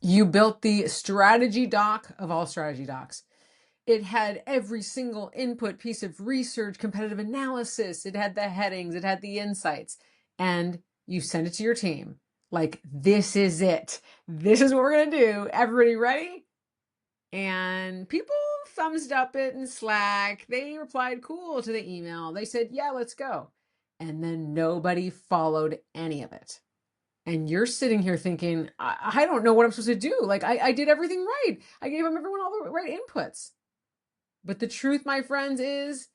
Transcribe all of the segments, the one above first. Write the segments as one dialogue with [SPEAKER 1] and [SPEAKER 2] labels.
[SPEAKER 1] You built the strategy doc of all strategy docs. It had every single input piece of research, competitive analysis. It had the headings, it had the insights, and you sent it to your team. Like, this is it. This is what we're going to do. Everybody ready? And people thumbs up it in Slack. They replied cool to the email. They said, yeah, let's go. And then nobody followed any of it. And you're sitting here thinking, I don't know what I'm supposed to do. Like, I did everything right. I gave everyone all the right inputs. But the truth, my friends, is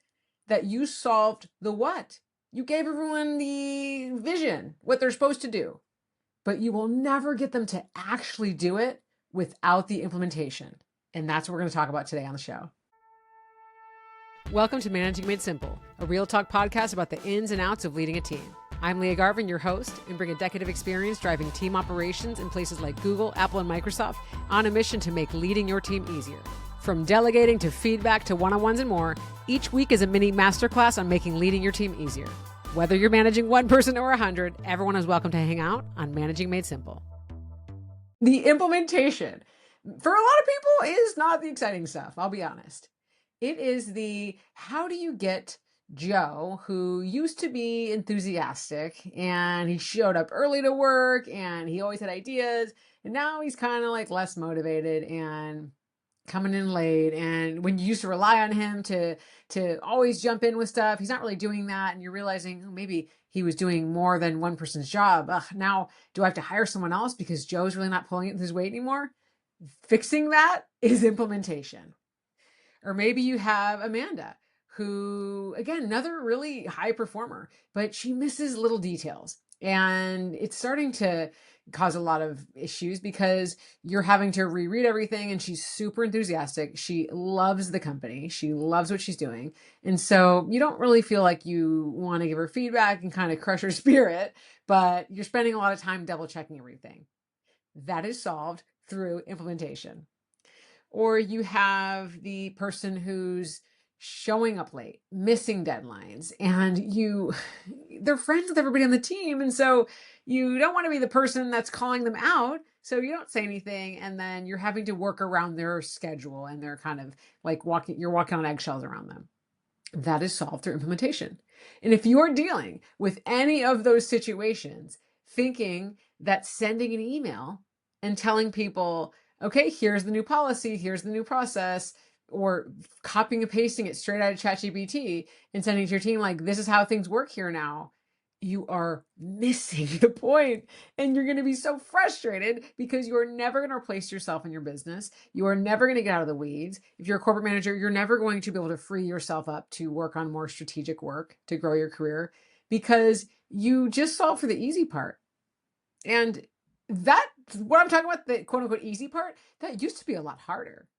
[SPEAKER 1] that you solved the what. You gave everyone the vision, what they're supposed to do. But you will never get them to actually do it without the implementation. And that's what we're going to talk about today on the show. Welcome to Managing Made Simple, a real talk podcast about the ins and outs of leading a team. I'm Lia Garvin, your host, and bring a decade of experience driving team operations in places like Google, Apple, and Microsoft on a mission to make leading your team easier. From delegating to feedback to one-on-ones and more, each week is a mini masterclass on making leading your team easier. Whether you're managing one person or 100, everyone is welcome to hang out on Managing Made Simple. The implementation, for a lot of people, is not the exciting stuff, I'll be honest. It is the, how do you get Joe, who used to be enthusiastic and he showed up early to work and he always had ideas, and now he's kind of like less motivated and coming in late. And when you used to rely on him to always jump in with stuff, he's not really doing that. And you're realizing, oh, maybe he was doing more than one person's job. Now, do I have to hire someone else because Joe's really not pulling it his weight anymore? Fixing that is implementation. Or maybe you have Amanda, who, again, another really high performer, but she misses little details. And it's starting to cause a lot of issues because you're having to reread everything, and she's super enthusiastic. She loves the company. She loves what she's doing. And so you don't really feel like you want to give her feedback and kind of crush her spirit, but you're spending a lot of time double checking everything. That is solved through implementation. Or you have the person who's showing up late, missing deadlines, and they're friends with everybody on the team. And so you don't want to be the person that's calling them out. So you don't say anything, and then you're having to work around their schedule, and they're kind of like you're walking on eggshells around them. That is solved through implementation. And if you're dealing with any of those situations, thinking that sending an email and telling people, okay, here's the new policy, here's the new process, or copying and pasting it straight out of ChatGPT and sending it to your team like, this is how things work here now, you are missing the point, and you're going to be so frustrated because you're never going to replace yourself in your business. You are never going to get out of the weeds. If you're a corporate manager, you're never going to be able to free yourself up to work on more strategic work to grow your career because you just solved for the easy part. And that, what I'm talking about, the quote unquote easy part, that used to be a lot harder.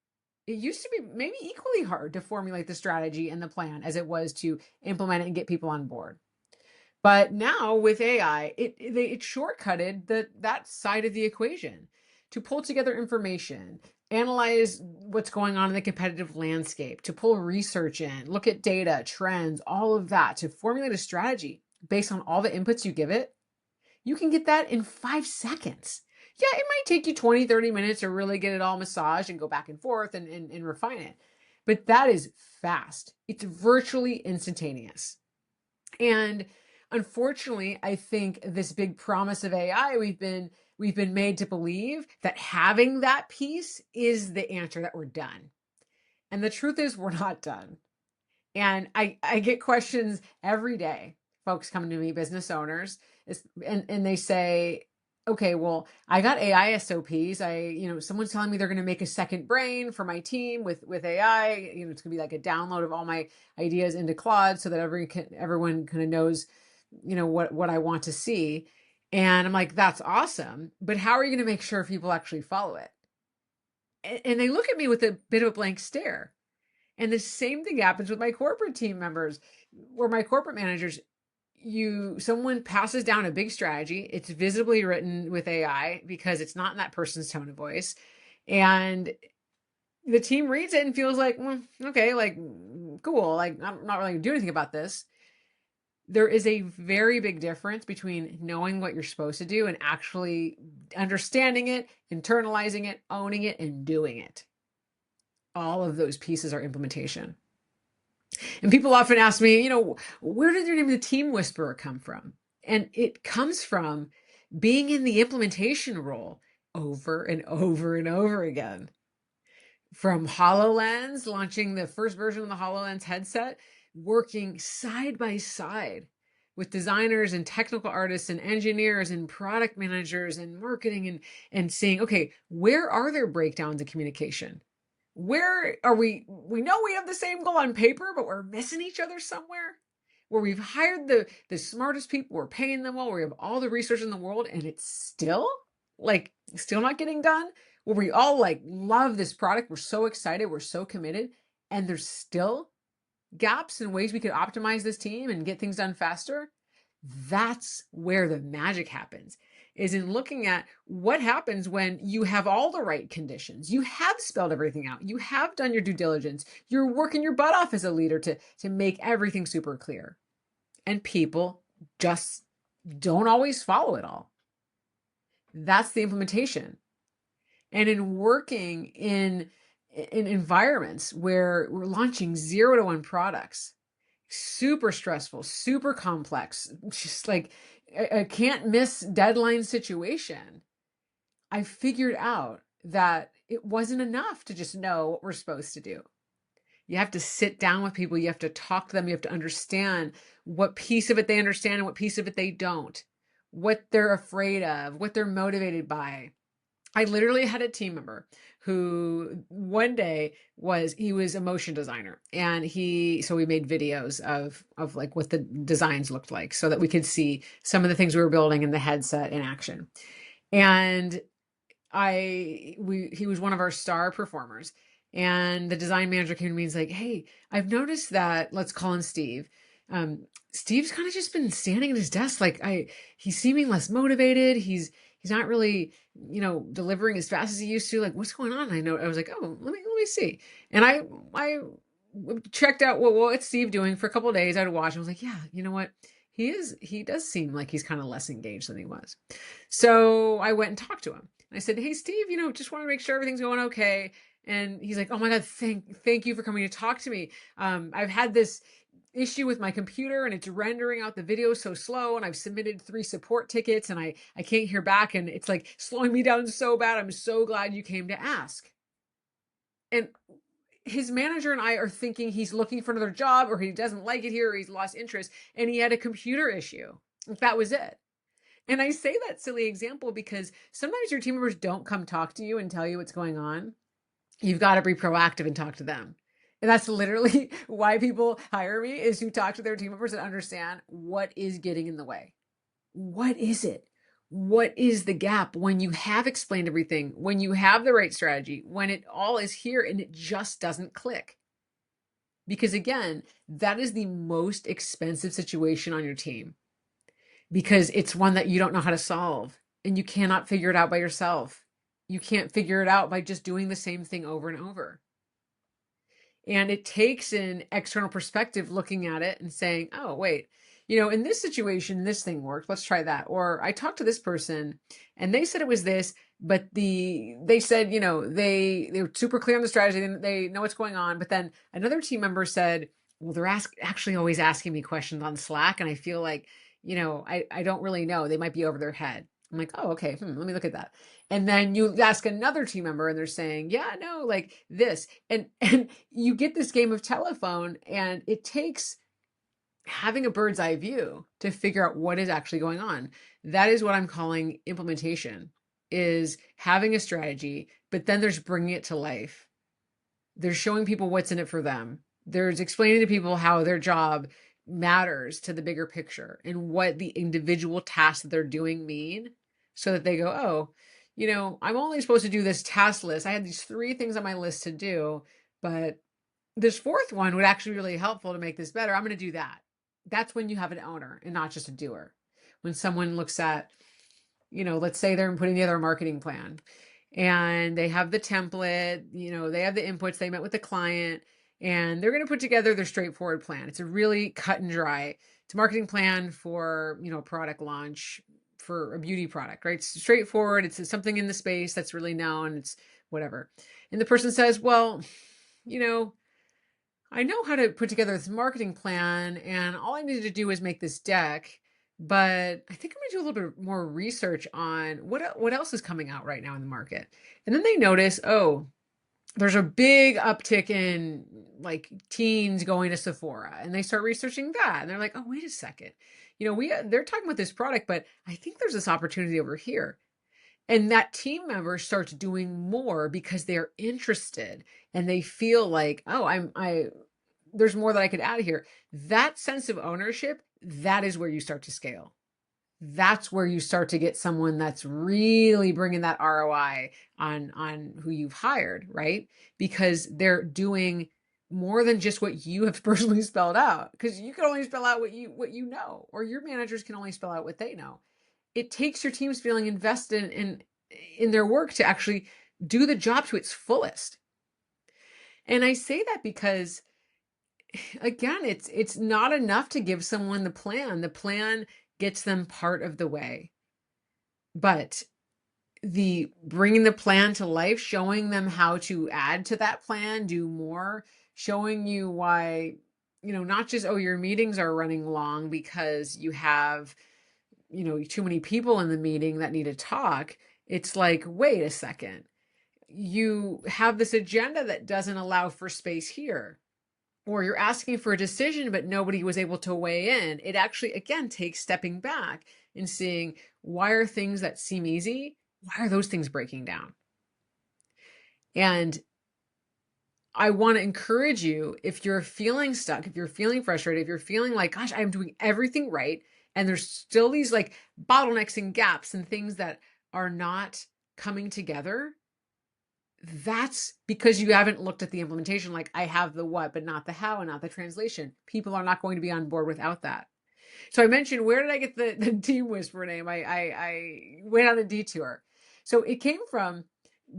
[SPEAKER 1] It used to be maybe equally hard to formulate the strategy and the plan as it was to implement it and get people on board. But now with AI, it shortcutted that side of the equation to pull together information, analyze what's going on in the competitive landscape, to pull research in, look at data, trends, all of that, to formulate a strategy based on all the inputs you give it. You can get that in 5 seconds. Yeah, it might take you 20, 30 minutes to really get it all massaged and go back and forth and refine it. But that is fast. It's virtually instantaneous. And unfortunately, I think this big promise of AI, we've been made to believe that having that piece is the answer, that we're done. And the truth is we're not done. And I get questions every day. Folks coming to me, business owners, and they say, okay, well, I got AI SOPs. Someone's telling me they're going to make a second brain for my team with AI. It's going to be like a download of all my ideas into Claude so that everyone kind of knows, what I want to see. And I'm like, that's awesome. But how are you going to make sure people actually follow it? And they look at me with a bit of a blank stare. And the same thing happens with my corporate team members, where my corporate managers, someone passes down a big strategy. It's visibly written with AI because it's not in that person's tone of voice. And the team reads it and feels like, okay, like, cool. Like, I'm not really gonna do anything about this. There is a very big difference between knowing what you're supposed to do and actually understanding it, internalizing it, owning it, and doing it. All of those pieces are implementation. And people often ask me, where did your name, the Team Whisperer, come from? And it comes from being in the implementation role over and over and over again. From HoloLens, launching the first version of the HoloLens headset, working side by side with designers and technical artists and engineers and product managers and marketing and saying, okay, where are there breakdowns in communication? Where are we know we have the same goal on paper, but we're missing each other somewhere? Where we've hired the smartest people, we're paying them well, we have all the resources in the world, and it's still not getting done. Where we all love this product, we're so excited, we're so committed, and there's still gaps and ways we could optimize this team and get things done faster. That's where the magic happens, is in looking at what happens when you have all the right conditions. You have spelled everything out. You have done your due diligence. You're working your butt off as a leader to make everything super clear. And people just don't always follow it all. That's the implementation. And in working in environments where we're launching 0 to 1 products, super stressful, super complex, just like a can't miss deadline situation, I figured out that it wasn't enough to just know what we're supposed to do. You have to sit down with people. You have to talk to them. You have to understand what piece of it they understand and what piece of it they don't, what they're afraid of, what they're motivated by. I literally had a team member who one day he was a motion designer, and so we made videos of what the designs looked like so that we could see some of the things we were building in the headset in action. And he was one of our star performers, and the design manager came to me and was like, "Hey, I've noticed that," let's call him Steve. Steve's kind of just been standing at his desk. He's seeming less motivated. He's not really, delivering as fast as he used to. What's going on? I was like, oh, let me see. And I checked out, well, what's Steve doing for a couple of days. I'd watch. I was like, yeah, you know what? He does seem like he's kind of less engaged than he was. So I went and talked to him. I said, hey, Steve, just want to make sure everything's going okay. And he's like, oh my God, thank you for coming to talk to me. I've had this issue with my computer and it's rendering out the video so slow, and I've submitted 3 support tickets and I can't hear back, and it's slowing me down so bad. I'm so glad you came to ask. And his manager and I are thinking he's looking for another job, or he doesn't like it here, or he's lost interest, and he had a computer issue. That was it. And I say that silly example because sometimes your team members don't come talk to you and tell you what's going on. You've got to be proactive and talk to them. And that's literally why people hire me, is to talk to their team members and understand what is getting in the way. What is it? What is the gap when you have explained everything, when you have the right strategy, when it all is here and it just doesn't click? Because again, that is the most expensive situation on your team, because it's one that you don't know how to solve and you cannot figure it out by yourself. You can't figure it out by just doing the same thing over and over. And it takes an external perspective looking at it and saying, oh, wait, in this situation, this thing worked. Let's try that. Or I talked to this person and they said it was this, but they said, they were super clear on the strategy and they know what's going on. But then another team member said, well, they're actually always asking me questions on Slack. And I feel like, I don't really know. They might be over their head. I'm like, oh, okay, let me look at that. And then you ask another team member and they're saying, yeah, no, this. And you get this game of telephone, and it takes having a bird's eye view to figure out what is actually going on. That is what I'm calling implementation, is having a strategy, but then there's bringing it to life. There's showing people what's in it for them. There's explaining to people how their job matters to the bigger picture and what the individual tasks that they're doing mean, so that they go, oh, I'm only supposed to do this task list. I had these 3 things on my list to do, but this 4th one would actually be really helpful to make this better. I'm going to do that. That's when you have an owner and not just a doer. When someone looks at, let's say they're putting together a marketing plan and they have the template, they have the inputs, they met with the client, and they're going to put together their straightforward plan. It's a really cut and dry, It's a marketing plan for, a product launch for a beauty product, right? It's straightforward. It's something in the space that's really known. It's whatever. And the person says, well, you know, I know how to put together this marketing plan, and all I needed to do is make this deck. But I think I'm going to do a little bit more research on what else is coming out right now in the market. And then they notice, oh, there's a big uptick in like teens going to Sephora, and they start researching that, and they're like, oh, wait a second, they're talking about this product, but I think there's this opportunity over here. And that team member starts doing more because they're interested and they feel like, oh, there's more that I could add here. That sense of ownership, that is where you start to scale. That's where you start to get someone that's really bringing that ROI on who you've hired, right? Because they're doing more than just what you have personally spelled out, because you can only spell out what you know, or your managers can only spell out what they know. It takes your teams feeling invested in their work to actually do the job to its fullest. And I say that because, again, it's not enough to give someone the plan. The plan gets them part of the way. But the bringing the plan to life, showing them how to add to that plan, do more, showing you why, not just, oh, your meetings are running long because you have, too many people in the meeting that need to talk. It's like, wait a second, you have this agenda that doesn't allow for space here, or you're asking for a decision, but nobody was able to weigh in. It actually, again, takes stepping back and seeing, why are things that seem easy, why are those things breaking down? And I want to encourage you, if you're feeling stuck, if you're feeling frustrated, if you're feeling like, gosh, I'm doing everything right, and there's still these like bottlenecks and gaps and things that are not coming together, that's because you haven't looked at the implementation. Like, I have the what, but not the how and not the translation. People are not going to be on board without that. So I mentioned, where did I get the Team Whisperer name? I went on a detour. So it came from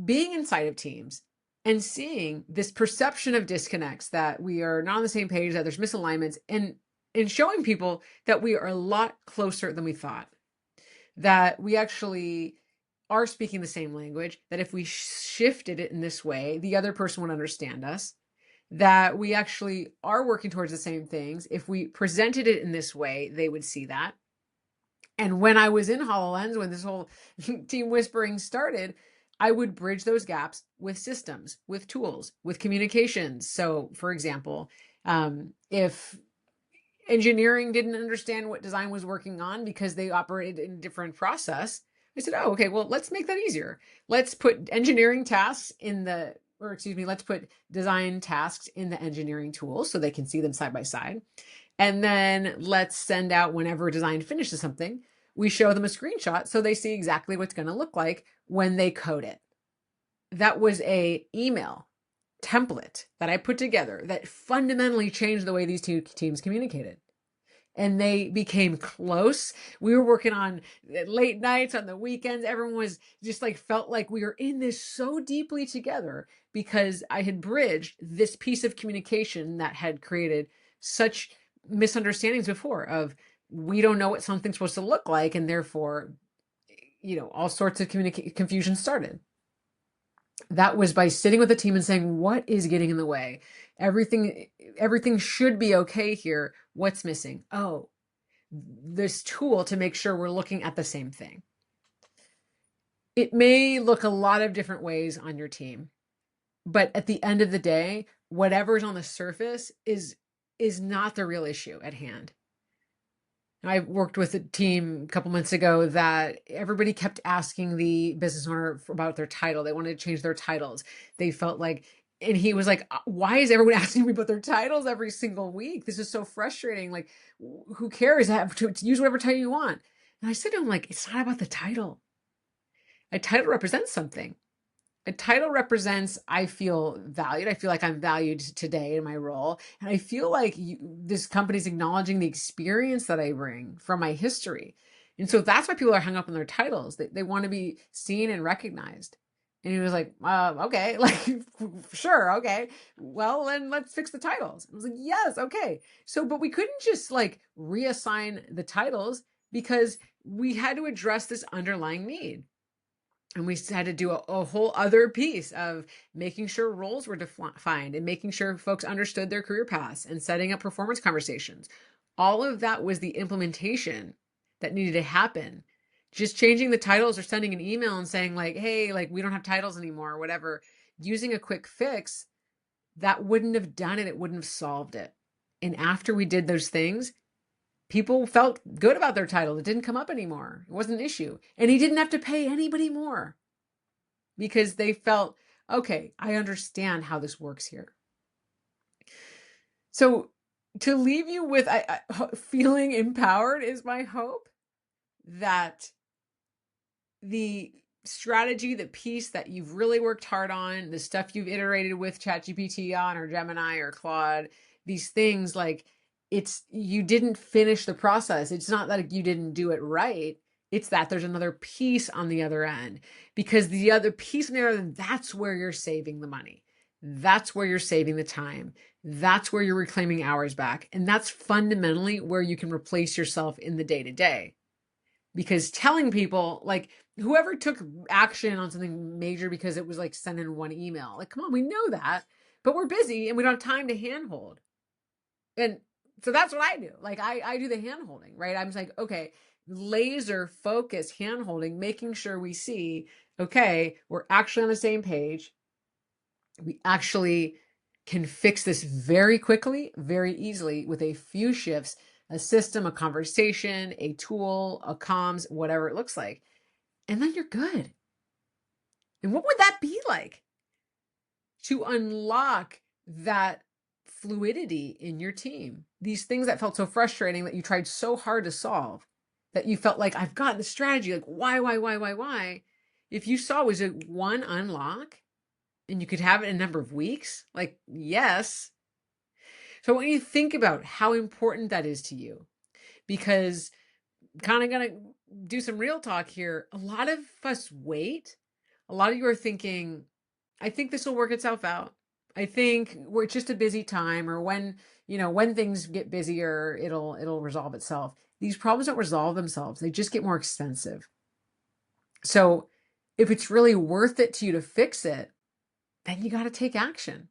[SPEAKER 1] being inside of teams and seeing this perception of disconnects, that we are not on the same page, that there's misalignments, and showing people that we are a lot closer than we thought, that we actually are speaking the same language, that if we shifted it in this way, the other person would understand us, that we actually are working towards the same things. If we presented it in this way, they would see that. And when I was in HoloLens, when this whole team whispering started, I would bridge those gaps with systems, with tools, with communications. So, for example, if engineering didn't understand what design was working on because they operated in a different process, I said, oh, okay, well, let's make that easier. Let's put engineering tasks let's put design tasks in the engineering tools so they can see them side by side. And then let's send out, whenever design finishes something, we show them a screenshot so they see exactly what's going to look like when they code it. That was a email template that I put together that fundamentally changed the way these two teams communicated. And they became close. We were working on late nights, on the weekends. Everyone was just like, felt like we were in this so deeply together, because I had bridged this piece of communication that had created such misunderstandings before, of, we don't know what something's supposed to look like, and therefore, all sorts of confusion started. That was by sitting with the team and saying, what is getting in the way? Everything should be okay here. What's missing? Oh, this tool to make sure we're looking at the same thing. It may look a lot of different ways on your team, but at the end of the day, whatever's on the surface is not the real issue at hand. I worked with a team a couple months ago that everybody kept asking the business owner about their title. They wanted to change their titles. They felt like, and he was like, why is everyone asking me about their titles every single week? This is so frustrating. Like, who cares? Have to use whatever title you want. And I said to him, like, it's not about the title. A title represents something. A title represents, I feel valued. I feel like I'm valued today in my role. And I feel like this company's acknowledging the experience that I bring from my history. And so that's why people are hung up on their titles. They want to be seen and recognized. And he was like, okay, like, sure, okay. Well, then let's fix the titles. I was like, yes, okay. So, but we couldn't just like reassign the titles because we had to address this underlying need. And we had to do a whole other piece of making sure roles were defined and making sure folks understood their career paths and setting up performance conversations. All of that was the implementation that needed to happen. Just changing the titles or sending an email and saying like, hey, like we don't have titles anymore or whatever, using a quick fix, that wouldn't have done it. It wouldn't have solved it. And after we did those things, people felt good about their title. It didn't come up anymore. It wasn't an issue. And he didn't have to pay anybody more because they felt, okay, I understand how this works here. So to leave you with feeling empowered is my hope that the strategy, the piece that you've really worked hard on, the stuff you've iterated with ChatGPT on or Gemini or Claude, these things, like you didn't finish the process. It's not that you didn't do it right. It's that there's another piece on the other end, because the other piece on the other end, that's where you're saving the money. That's where you're saving the time. That's where you're reclaiming hours back. And that's fundamentally where you can replace yourself in the day-to-day. Because telling people, like, whoever took action on something major because it was like sending one email, like, come on, we know that, but we're busy and we don't have time to handhold. And so that's what I do. Like, I do the handholding, right? I'm just like, okay, laser focus handholding, making sure we see, okay, we're actually on the same page. We actually can fix this very quickly, very easily with a few shifts, a system, a conversation, a tool, a comms, whatever it looks like. And then you're good. And what would that be like to unlock that fluidity in your team? These things that felt so frustrating that you tried so hard to solve, that you felt like, I've got the strategy, like why? If you saw, was it one unlock and you could have it in a number of weeks? Like, yes. So when you think about how important that is to you, because kind of going to do some real talk here, a lot of us wait. A lot of you are thinking, I think this will work itself out. I think we're just a busy time, or when things get busier, it'll resolve itself. These problems don't resolve themselves. They just get more expensive. So if it's really worth it to you to fix it, then you got to take action.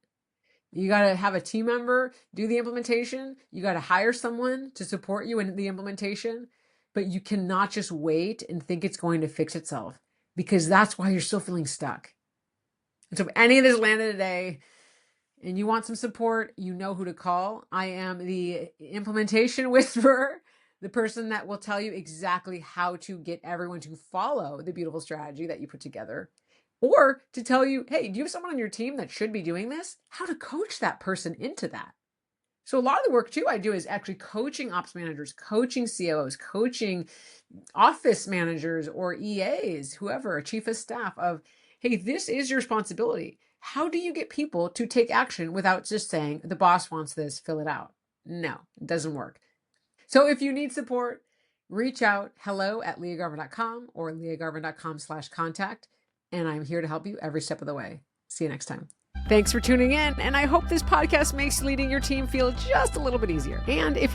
[SPEAKER 1] You got to have a team member do the implementation. You got to hire someone to support you in the implementation, but you cannot just wait and think it's going to fix itself, because that's why you're still feeling stuck. And so if any of this landed today and you want some support, you know who to call. I am the implementation whisperer, the person that will tell you exactly how to get everyone to follow the beautiful strategy that you put together. Or to tell you, hey, do you have someone on your team that should be doing this? How to coach that person into that. So a lot of the work too I do is actually coaching ops managers, coaching COOs, coaching office managers or EAs, whoever, a chief of staff, of, hey, this is your responsibility. How do you get people to take action without just saying, the boss wants this, fill it out? No, it doesn't work. So if you need support, reach out, hello@liagarvin.com or liagarvin.com/contact. And I'm here to help you every step of the way. See you next time. Thanks for tuning in, and I hope this podcast makes leading your team feel just a little bit easier. And if